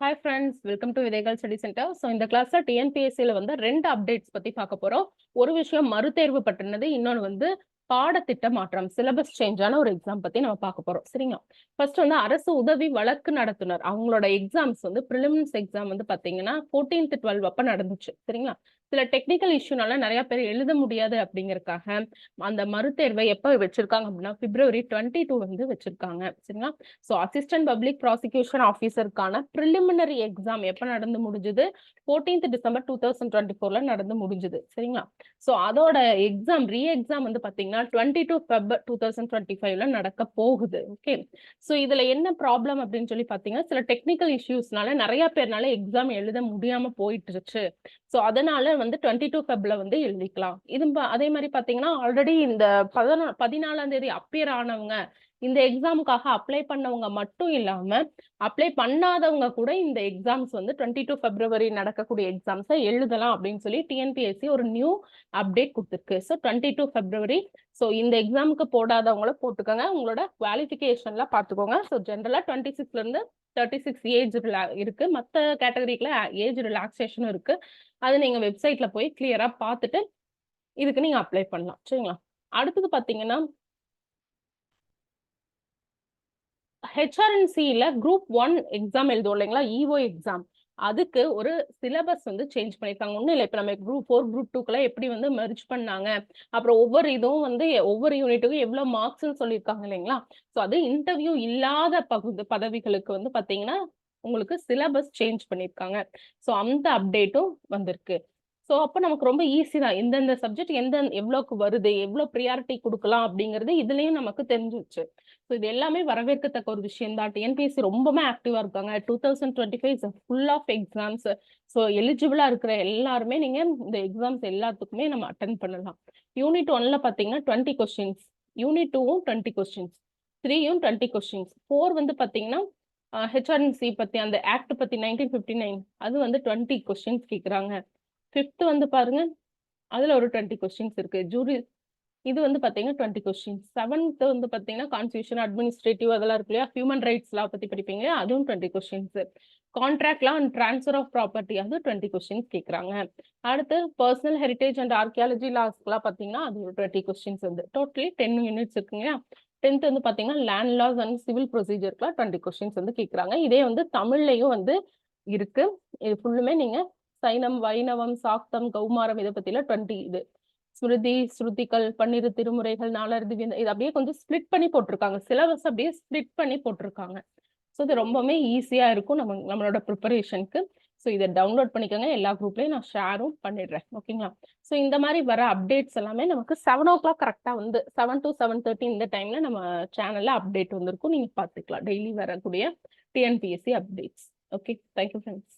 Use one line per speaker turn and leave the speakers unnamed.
Hi friends, welcome to விதைகள் study centre. So இந்த கிளாஸ்ல டிஎன்பிஎஸ்சியில் வந்து 2 அப்டேட்ஸ் பத்தி பார்க்க போறோம். ஒரு விஷயம் மறுதேர்வு பற்றினது, இன்னொன்று வந்து பாடத்திட்ட மாற்றம், சிலபஸ் சேஞ்சான ஒரு எக்ஸாம் பத்தி நம்ம பார்க்க போறோம். சரிங்களா? ஃபர்ஸ்ட் வந்து அரசு உதவி வழக்கு நடத்துனர் அவங்களோட எக்ஸாம்ஸ் வந்து ப்ரிலிம்ஸ் எக்ஸாம் வந்து பாத்தீங்கன்னா 14th 12 அப்ப நடந்துச்சு. சரிங்களா? சில டெக்னிக்கல் இஷ்யூனால நிறைய பேர் எழுத முடியாது அப்படிங்கறக்காக அந்த மறுதேர்வை எப்ப வச்சிருக்காங்க அப்படின்னா February 22 வந்து வச்சிருக்காங்க. சரிங்களா? ஸோ அசிஸ்டன்ட் பப்ளிக் ப்ராசிக்யூஷன் ஆஃபீஸருக்கான ப்ரிலிமினரி எக்ஸாம் எப்ப நடந்து முடிஞ்சது? 14th December 2024ல நடந்து முடிஞ்சது. சரிங்களா? ஸோ அதோட எக்ஸாம் எக்ஸாம் வந்து பாத்தீங்கன்னா 22 Feb 2025ல நடக்க போகுது. ஓகே. ஸோ இதுல என்ன ப்ராப்ளம் அப்படின்னு சொல்லி பாத்தீங்கன்னா, சில டெக்னிக்கல் இஷ்யூஸ்னால நிறைய பேர்னால எக்ஸாம் எழுத முடியாம போயிட்டுருச்சு. ஸோ அதனால வந்து 22 Febல வந்து எழுதிக்கலாம். அதே மாதிரி பாத்தீங்கன்னா ஆல்ரெடி இந்த 14ஆம் தேதி அப்பியர் ஆனவங்க, இந்த எக்ஸாமுக்காக அப்ளை பண்ணவங்க மட்டும் இல்லாம அப்ளை பண்ணாதவங்க கூட இந்த எக்ஸாம்ஸ் வந்து 22 February நடக்கக்கூடிய எக்ஸாம்ஸை எழுதலாம் அப்படின்னு சொல்லி டிஎன்பிஎஸ்சி ஒரு நியூ அப்டேட் கொடுத்துருக்கு. So 22 February. ஸோ இந்த எக்ஸாமுக்கு போடாதவங்கள போட்டுக்கோங்க, உங்களோட குவாலிஃபிகேஷன்ல பார்த்துக்கோங்க. ஸோ ஜென்ரலா 26ல இருந்து 36 ஏஜ் இருக்கு. மற்ற கேட்டகரிக்குல ஏஜ் ரிலாக்ஸேஷனும் இருக்கு. அது நீங்க வெப்சைட்ல போய் கிளியரா பார்த்துட்டு இதுக்கு நீங்க அப்ளை பண்ணலாம். சரிங்களா? அடுத்தது பாத்தீங்கன்னா ஹெச்ஆர்என்சில குரூப் 1 எக்ஸாம் எழுதுவோம் இல்லைங்களா? EO exam. அதுக்கு ஒரு சிலபஸ் வந்து சேஞ்ச் பண்ணியிருக்காங்க. ஒன்றும் இல்லை, இப்போ நம்ம குரூப் 4 குரூப் 2க்குலாம் எப்படி வந்து மெர்ஜ் பண்ணாங்க, அப்புறம் ஒவ்வொரு இதுவும் வந்து ஒவ்வொரு யூனிட்டுக்கும் எவ்வளோ மார்க்ஸ்ன்னு சொல்லியிருக்காங்க இல்லைங்களா? ஸோ அது இன்டர்வியூ இல்லாத பதவிகளுக்கு வந்து பார்த்தீங்கன்னா உங்களுக்கு சிலபஸ் சேஞ்ச் பண்ணியிருக்காங்க. ஸோ அந்த அப்டேட்டும் வந்திருக்கு. ஸோ அப்போ நமக்கு ரொம்ப ஈஸி தான். எந்தெந்த சப்ஜெக்ட் எவ்வளோக்கு வருது, எவ்வளோ ப்ரியாரிட்டி கொடுக்கலாம் அப்படிங்கிறது இதுலயும் நமக்கு தெரிஞ்சிருச்சு. ஸோ இது எல்லாமே வரவேற்கத்தக்க ஒரு விஷயம் தான். டிஎன்பிஎஸ்சி ரொம்பவே ஆக்டிவா இருக்காங்க. 2025 is full of exams. So எலிஜிபிளா இருக்கிற எல்லாருமே நீங்க இந்த எக்ஸாம்ஸ் எல்லாத்துக்குமே நம்ம அட்டென்ட் பண்ணலாம். யூனிட் 1ல பாத்தீங்கன்னா 20 கொஸ்டின்ஸ், யூனிட் 2வும் 20 கொஸ்டின்ஸ், 3யும் 20 கொஸ்டின்ஸ், 4 வந்து பாத்தீங்கன்னா ஹெச்ஆர்என்சி பத்தி அந்த ஆக்ட் பத்தி 1959 அது வந்து 20 கொஸ்டின்ஸ் கேட்குறாங்க. 5th வந்து பாருங்க, அதுல ஒரு 20 கொஸ்டின்ஸ் இருக்கு. ஜூரி இது வந்து பாத்தீங்கன்னா 20 கொஸ்டின்ஸ். 7th வந்து பாத்தீங்கன்னா கான்ஸ்டிடியூஷன், அட்மினிஸ்ட்ரேட்டிவ் அதெல்லாம் இருக்கு இல்லையா? ஹியூமன் ரைட்ஸ் லா பத்தி படிப்பீங்க, அதுவும் 20 questions. Contract law and transfer of property அது 20 கொஸ்டின்ஸ் கேட்குறாங்க. அடுத்து பர்சனல் ஹெரிட்டேஜ் அண்ட் ஆர்கியாலஜி லாஸ்லாம் பாத்தீங்கன்னா அது ஒரு 20 கொஸ்டின்ஸ் வந்து டோட்டலி 10 யூனிட்ஸ் இருக்குங்க. 10th வந்து பாத்தீங்கன்னா லேண்ட் லாஸ் அண்ட் சிவில் ப்ரொசீஜர்க்குலாம் 20 கொஸ்டின்ஸ் வந்து கேட்குறாங்க. இதே வந்து தமிழ்லையும் வந்து இருக்கு. இது ஃபுல்லுமே நீங்க சைனம், வைணவம், சாக்தம், கௌமாரம் இதை பத்தில 20 இது. ஸ்மிருதி, ஸ்ருதிகள், 12 திருமுறைகள், 4 திவ்ய இது அப்படியே கொஞ்சம் ஸ்ப்ளிட் பண்ணி போட்டிருக்காங்க. சிலபஸ் அப்படியே ஸ்ப்ளிட் பண்ணி போட்டிருக்காங்க. ஸோ இது ரொம்பவே ஈஸியா இருக்கும் நம்மளோட ப்ரிப்பரேஷனுக்கு. ஸோ இதை டவுன்லோட் பண்ணிக்கோங்க. எல்லா குரூப்லயும் நான் ஷேரும் பண்ணிடுறேன். ஓகேங்களா? ஸோ இந்த மாதிரி வர அப்டேட்ஸ் எல்லாமே நமக்கு 7 o'clock கரெக்டா வந்து 7 to 7:30 இந்த டைம்ல நம்ம சேனல்ல அப்டேட் வந்திருக்கும். நீங்க பார்த்துக்கலாம் டெய்லி வரக்கூடிய TNPSC updates. Okay, thank you friends.